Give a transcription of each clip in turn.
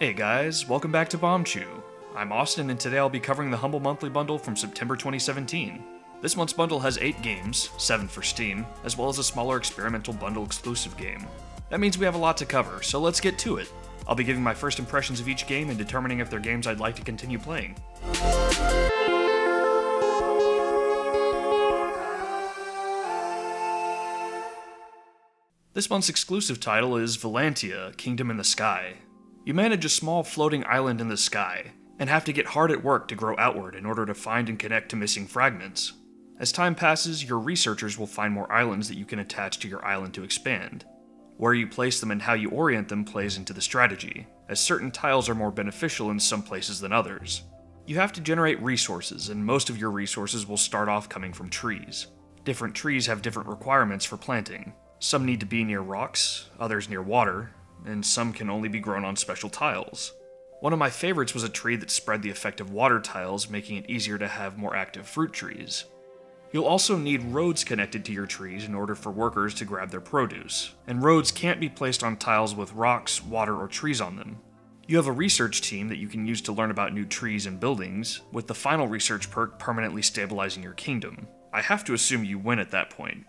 Hey guys, welcome back to Bombchu. I'm Austin and today I'll be covering the Humble Monthly Bundle from September 2017. This month's bundle has 8 games, 7 for Steam, as well as a smaller experimental bundle exclusive game. That means we have a lot to cover, so let's get to it. I'll be giving my first impressions of each game and determining if they're games I'd like to continue playing. This month's exclusive title is Volantia, Kingdom in the Sky. You manage a small floating island in the sky, and have to get hard at work to grow outward in order to find and connect to missing fragments. As time passes, your researchers will find more islands that you can attach to your island to expand. Where you place them and how you orient them plays into the strategy, as certain tiles are more beneficial in some places than others. You have to generate resources, and most of your resources will start off coming from trees. Different trees have different requirements for planting. Some need to be near rocks, others near water, and some can only be grown on special tiles. One of my favorites was a tree that spread the effect of water tiles, making it easier to have more active fruit trees. You'll also need roads connected to your trees in order for workers to grab their produce, and roads can't be placed on tiles with rocks, water, or trees on them. You have a research team that you can use to learn about new trees and buildings, with the final research perk permanently stabilizing your kingdom. I have to assume you win at that point.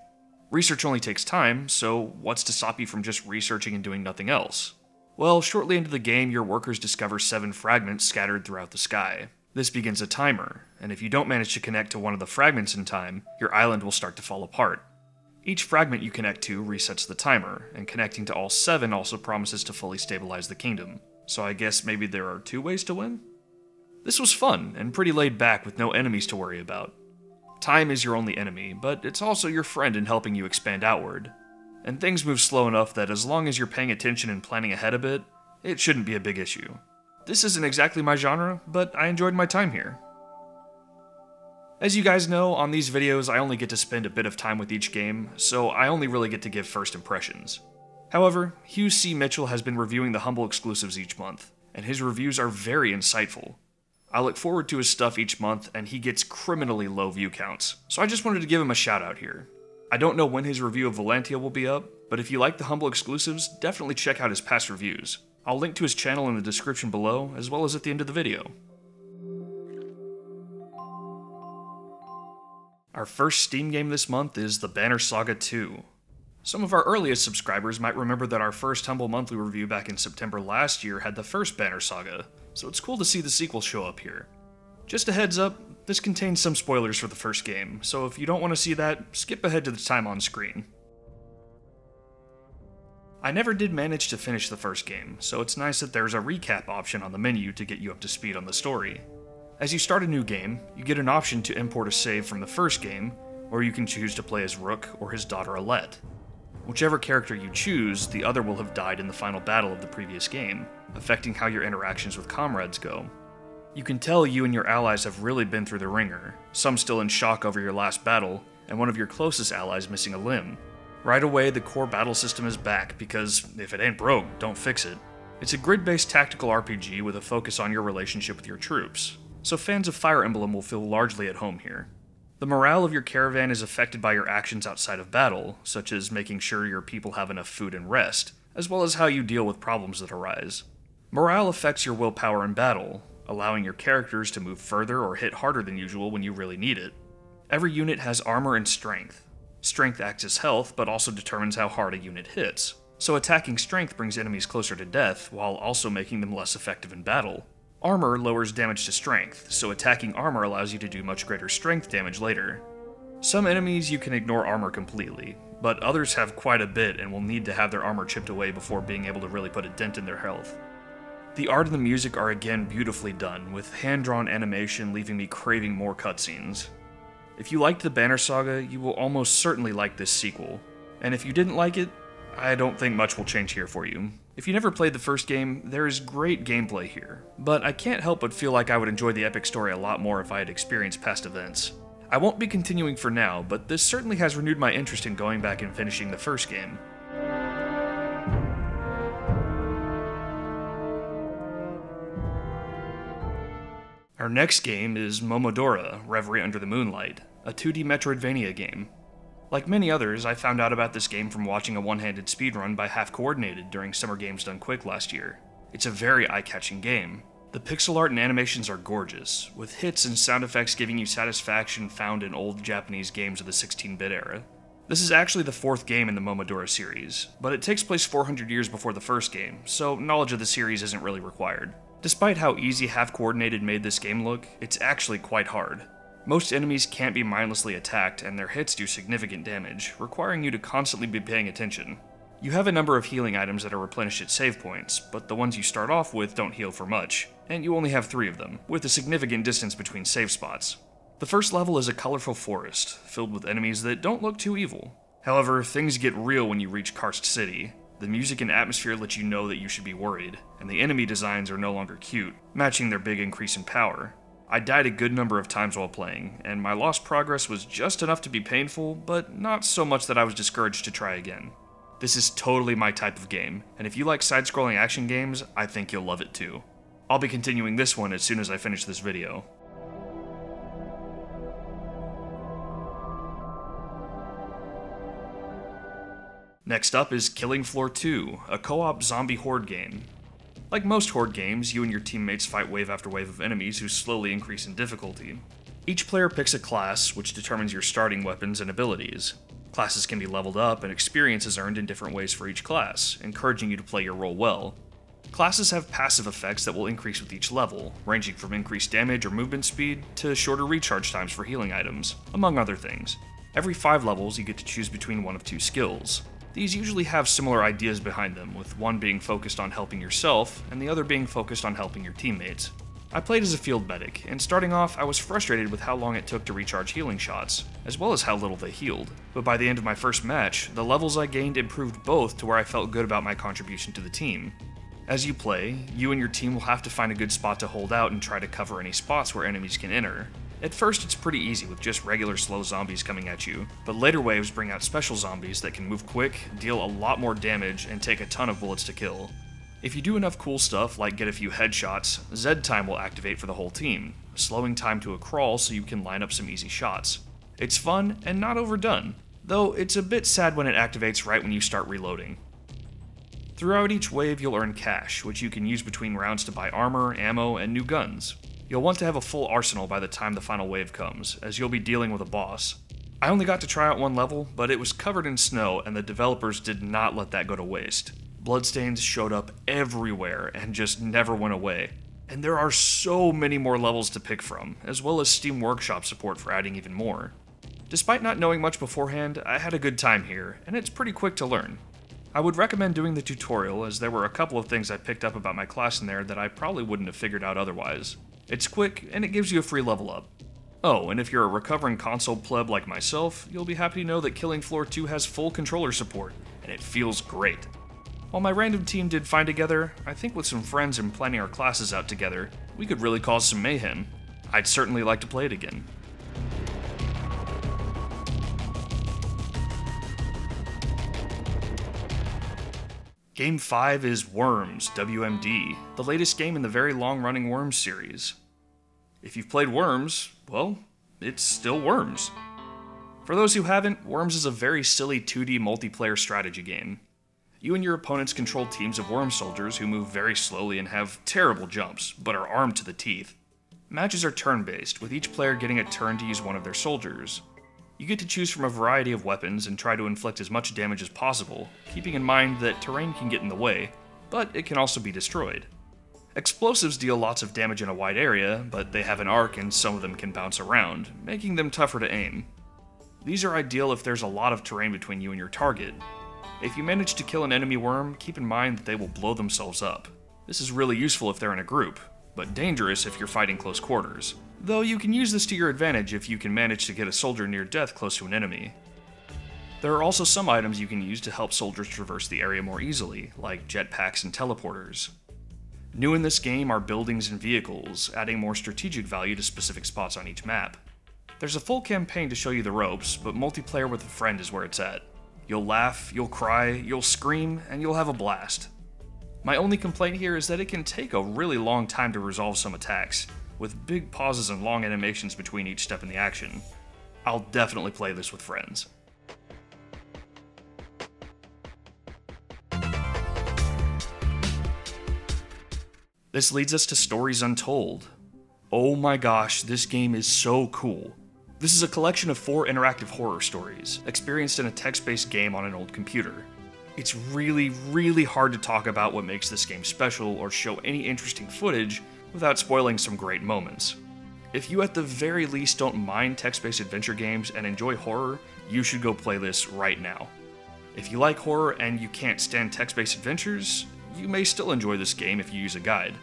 Research only takes time, so what's to stop you from just researching and doing nothing else? Well, shortly into the game, your workers discover 7 fragments scattered throughout the sky. This begins a timer, and if you don't manage to connect to one of the fragments in time, your island will start to fall apart. Each fragment you connect to resets the timer, and connecting to all 7 also promises to fully stabilize the kingdom. So I guess maybe there are 2 ways to win? This was fun, and pretty laid back with no enemies to worry about. Time is your only enemy, but it's also your friend in helping you expand outward. And things move slow enough that as long as you're paying attention and planning ahead a bit, it shouldn't be a big issue. This isn't exactly my genre, but I enjoyed my time here. As you guys know, on these videos I only get to spend a bit of time with each game, so I only really get to give first impressions. However, Hugh C. Mitchell has been reviewing the Humble exclusives each month, and his reviews are very insightful. I look forward to his stuff each month, and he gets criminally low view counts, so I just wanted to give him a shout out here. I don't know when his review of Volantia will be up, but if you like the Humble exclusives, definitely check out his past reviews. I'll link to his channel in the description below, as well as at the end of the video. Our first Steam game this month is the Banner Saga 2. Some of our earliest subscribers might remember that our first Humble Monthly review back in September last year had the first Banner Saga, so it's cool to see the sequel show up here. Just a heads up, this contains some spoilers for the first game, so if you don't want to see that, skip ahead to the time on screen. I never did manage to finish the first game, so it's nice that there's a recap option on the menu to get you up to speed on the story. As you start a new game, you get an option to import a save from the first game, or you can choose to play as Rook or his daughter Alette. Whichever character you choose, the other will have died in the final battle of the previous game, affecting how your interactions with comrades go. You can tell you and your allies have really been through the ringer, some still in shock over your last battle, and one of your closest allies missing a limb. Right away, the core battle system is back, because if it ain't broke, don't fix it. It's a grid-based tactical RPG with a focus on your relationship with your troops, so fans of Fire Emblem will feel largely at home here. The morale of your caravan is affected by your actions outside of battle, such as making sure your people have enough food and rest, as well as how you deal with problems that arise. Morale affects your willpower in battle, allowing your characters to move further or hit harder than usual when you really need it. Every unit has armor and strength. Strength acts as health, but also determines how hard a unit hits, so attacking strength brings enemies closer to death, while also making them less effective in battle. Armor lowers damage to strength, so attacking armor allows you to do much greater strength damage later. Some enemies you can ignore armor completely, but others have quite a bit and will need to have their armor chipped away before being able to really put a dent in their health. The art and the music are again beautifully done, with hand-drawn animation leaving me craving more cutscenes. If you liked the Banner Saga, you will almost certainly like this sequel, and if you didn't like it, I don't think much will change here for you. If you never played the first game, there is great gameplay here, but I can't help but feel like I would enjoy the epic story a lot more if I had experienced past events. I won't be continuing for now, but this certainly has renewed my interest in going back and finishing the first game. Our next game is Momodora, Reverie under the Moonlight, a 2D Metroidvania game. Like many others, I found out about this game from watching a one-handed speedrun by Half Coordinated during Summer Games Done Quick last year. It's a very eye-catching game. The pixel art and animations are gorgeous, with hits and sound effects giving you satisfaction found in old Japanese games of the 16-bit era. This is actually the 4th game in the Momodora series, but it takes place 400 years before the first game, so knowledge of the series isn't really required. Despite how easy half-coordinated made this game look, it's actually quite hard. Most enemies can't be mindlessly attacked, and their hits do significant damage, requiring you to constantly be paying attention. You have a number of healing items that are replenished at save points, but the ones you start off with don't heal for much, and you only have 3 of them, with a significant distance between save spots. The first level is a colorful forest, filled with enemies that don't look too evil. However, things get real when you reach Karst City. The music and atmosphere let you know that you should be worried, and the enemy designs are no longer cute, matching their big increase in power. I died a good number of times while playing, and my lost progress was just enough to be painful, but not so much that I was discouraged to try again. This is totally my type of game, and if you like side-scrolling action games, I think you'll love it too. I'll be continuing this one as soon as I finish this video. Next up is Killing Floor 2, a co-op zombie horde game. Like most horde games, you and your teammates fight wave after wave of enemies who slowly increase in difficulty. Each player picks a class, which determines your starting weapons and abilities. Classes can be leveled up, and experience is earned in different ways for each class, encouraging you to play your role well. Classes have passive effects that will increase with each level, ranging from increased damage or movement speed to shorter recharge times for healing items, among other things. Every 5 levels, you get to choose between one of 2 skills. These usually have similar ideas behind them, with one being focused on helping yourself, and the other being focused on helping your teammates. I played as a field medic, and starting off, I was frustrated with how long it took to recharge healing shots, as well as how little they healed. But by the end of my first match, the levels I gained improved both to where I felt good about my contribution to the team. As you play, you and your team will have to find a good spot to hold out and try to cover any spots where enemies can enter. At first, it's pretty easy with just regular slow zombies coming at you, but later waves bring out special zombies that can move quick, deal a lot more damage, and take a ton of bullets to kill. If you do enough cool stuff like get a few headshots, Z time will activate for the whole team, slowing time to a crawl so you can line up some easy shots. It's fun and not overdone, though it's a bit sad when it activates right when you start reloading. Throughout each wave you'll earn cash, which you can use between rounds to buy armor, ammo, and new guns. You'll want to have a full arsenal by the time the final wave comes, as you'll be dealing with a boss. I only got to try out one level, but it was covered in snow and the developers did not let that go to waste. Bloodstains showed up everywhere and just never went away. And there are so many more levels to pick from, as well as Steam Workshop support for adding even more. Despite not knowing much beforehand, I had a good time here, and it's pretty quick to learn. I would recommend doing the tutorial, as there were a couple of things I picked up about my class in there that I probably wouldn't have figured out otherwise. It's quick, and it gives you a free level up. Oh, and if you're a recovering console pleb like myself, you'll be happy to know that Killing Floor 2 has full controller support, and it feels great. While my random team did fine together, I think with some friends and planning our classes out together, we could really cause some mayhem. I'd certainly like to play it again. Game 5 is Worms, W.M.D, the latest game in the very long-running Worms series. If you've played Worms, well, it's still Worms. For those who haven't, Worms is a very silly 2D multiplayer strategy game. You and your opponents control teams of worm soldiers who move very slowly and have terrible jumps, but are armed to the teeth. Matches are turn-based, with each player getting a turn to use one of their soldiers. You get to choose from a variety of weapons and try to inflict as much damage as possible, keeping in mind that terrain can get in the way, but it can also be destroyed. Explosives deal lots of damage in a wide area, but they have an arc and some of them can bounce around, making them tougher to aim. These are ideal if there's a lot of terrain between you and your target. If you manage to kill an enemy worm, keep in mind that they will blow themselves up. This is really useful if they're in a group, but dangerous if you're fighting close quarters. Though you can use this to your advantage if you can manage to get a soldier near death close to an enemy. There are also some items you can use to help soldiers traverse the area more easily, like jetpacks and teleporters. New in this game are buildings and vehicles, adding more strategic value to specific spots on each map. There's a full campaign to show you the ropes, but multiplayer with a friend is where it's at. You'll laugh, you'll cry, you'll scream, and you'll have a blast. My only complaint here is that it can take a really long time to resolve some attacks, with big pauses and long animations between each step in the action. I'll definitely play this with friends. This leads us to Stories Untold. Oh my gosh, this game is so cool. This is a collection of 4 interactive horror stories, experienced in a text-based game on an old computer. It's really hard to talk about what makes this game special or show any interesting footage without spoiling some great moments. If you at the very least don't mind text-based adventure games and enjoy horror, you should go play this right now. If you like horror and you can't stand text-based adventures, you may still enjoy this game if you use a guide.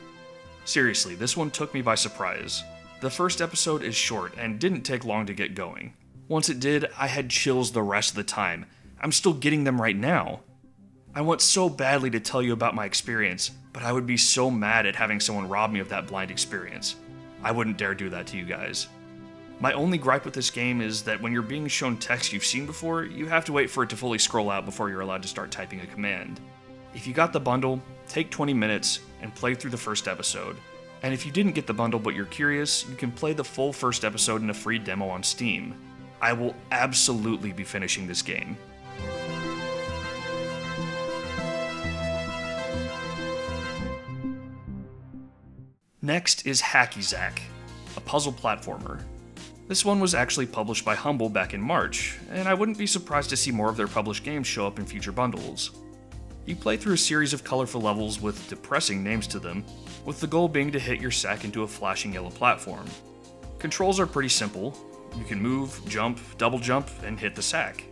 Seriously, this one took me by surprise. The first episode is short and didn't take long to get going. Once it did, I had chills the rest of the time. I'm still getting them right now. I want so badly to tell you about my experience, but I would be so mad at having someone rob me of that blind experience. I wouldn't dare do that to you guys. My only gripe with this game is that when you're being shown text you've seen before, you have to wait for it to fully scroll out before you're allowed to start typing a command. If you got the bundle, take 20 minutes and play through the first episode. And if you didn't get the bundle but you're curious, you can play the full first episode in a free demo on Steam. I will absolutely be finishing this game. Next is HackyZack, a puzzle platformer. This one was actually published by Humble back in March, and I wouldn't be surprised to see more of their published games show up in future bundles. You play through a series of colorful levels with depressing names to them, with the goal being to hit your sack into a flashing yellow platform. Controls are pretty simple. You can move, jump, double jump, and hit the sack.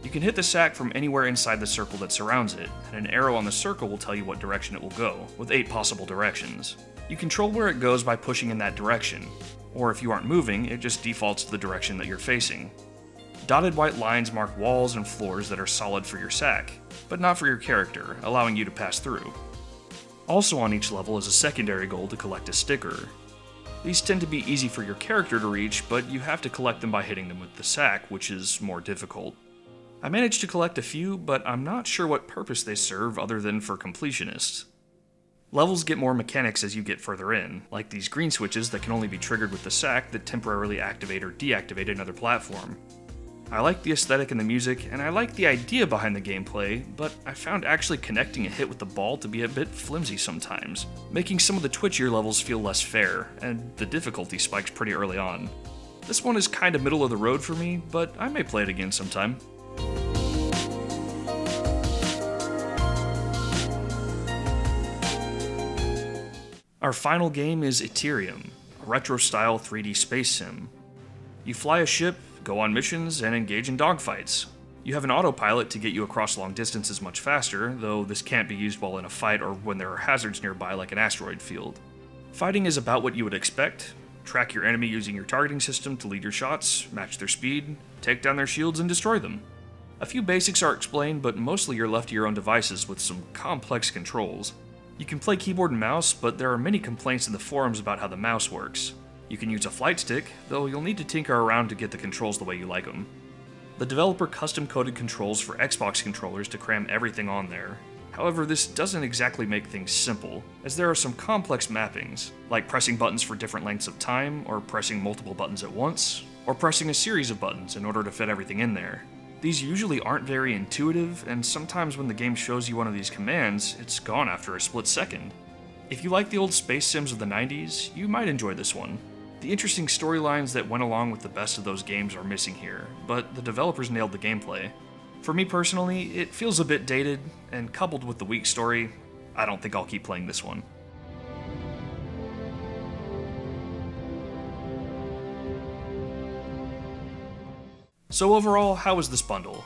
You can hit the sack from anywhere inside the circle that surrounds it, and an arrow on the circle will tell you what direction it will go, with 8 possible directions. You control where it goes by pushing in that direction, or if you aren't moving, it just defaults to the direction that you're facing. Dotted white lines mark walls and floors that are solid for your sack, but not for your character, allowing you to pass through. Also on each level is a secondary goal to collect a sticker. These tend to be easy for your character to reach, but you have to collect them by hitting them with the sack, which is more difficult. I managed to collect a few, but I'm not sure what purpose they serve other than for completionists. Levels get more mechanics as you get further in, like these green switches that can only be triggered with the sack that temporarily activate or deactivate another platform. I like the aesthetic and the music, and I like the idea behind the gameplay, but I found actually connecting a hit with the ball to be a bit flimsy sometimes, making some of the twitchier levels feel less fair, and the difficulty spikes pretty early on. This one is kinda middle of the road for me, but I may play it again sometime. Our final game is Eterium, a retro-style 3D space sim. You fly a ship, go on missions, and engage in dogfights. You have an autopilot to get you across long distances much faster, though this can't be used while in a fight or when there are hazards nearby like an asteroid field. Fighting is about what you would expect. Track your enemy using your targeting system to lead your shots, match their speed, take down their shields, and destroy them. A few basics are explained, but mostly you're left to your own devices with some complex controls. You can play keyboard and mouse, but there are many complaints in the forums about how the mouse works. You can use a flight stick, though you'll need to tinker around to get the controls the way you like them. The developer custom-coded controls for Xbox controllers to cram everything on there. However, this doesn't exactly make things simple, as there are some complex mappings, like pressing buttons for different lengths of time, or pressing multiple buttons at once, or pressing a series of buttons in order to fit everything in there. These usually aren't very intuitive, and sometimes when the game shows you one of these commands, it's gone after a split second. If you like the old space sims of the 90s, you might enjoy this one. The interesting storylines that went along with the best of those games are missing here, but the developers nailed the gameplay. For me personally, it feels a bit dated, and coupled with the weak story, I don't think I'll keep playing this one. So overall, how was this bundle?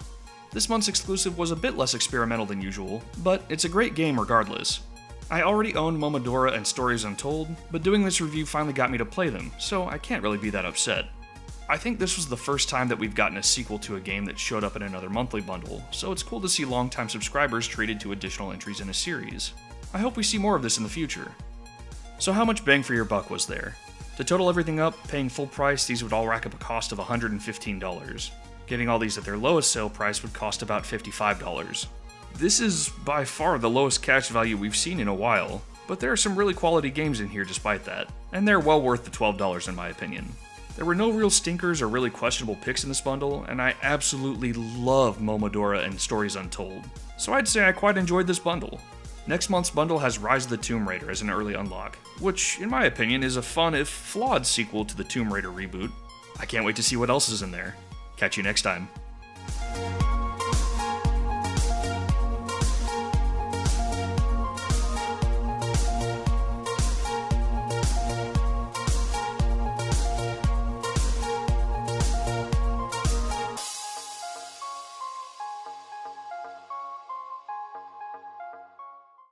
This month's exclusive was a bit less experimental than usual, but it's a great game regardless. I already own Momodora and Stories Untold, but doing this review finally got me to play them, so I can't really be that upset. I think this was the first time that we've gotten a sequel to a game that showed up in another monthly bundle, so it's cool to see longtime subscribers treated to additional entries in a series. I hope we see more of this in the future. So how much bang for your buck was there? To total everything up, paying full price, these would all rack up a cost of $115. Getting all these at their lowest sale price would cost about $55. This is by far the lowest cash value we've seen in a while, but there are some really quality games in here despite that, and they're well worth the $12 in my opinion. There were no real stinkers or really questionable picks in this bundle, and I absolutely love Momodora and Stories Untold, so I'd say I quite enjoyed this bundle. Next month's bundle has Rise of the Tomb Raider as an early unlock, which, in my opinion, is a fun if flawed sequel to the Tomb Raider reboot. I can't wait to see what else is in there. Catch you next time.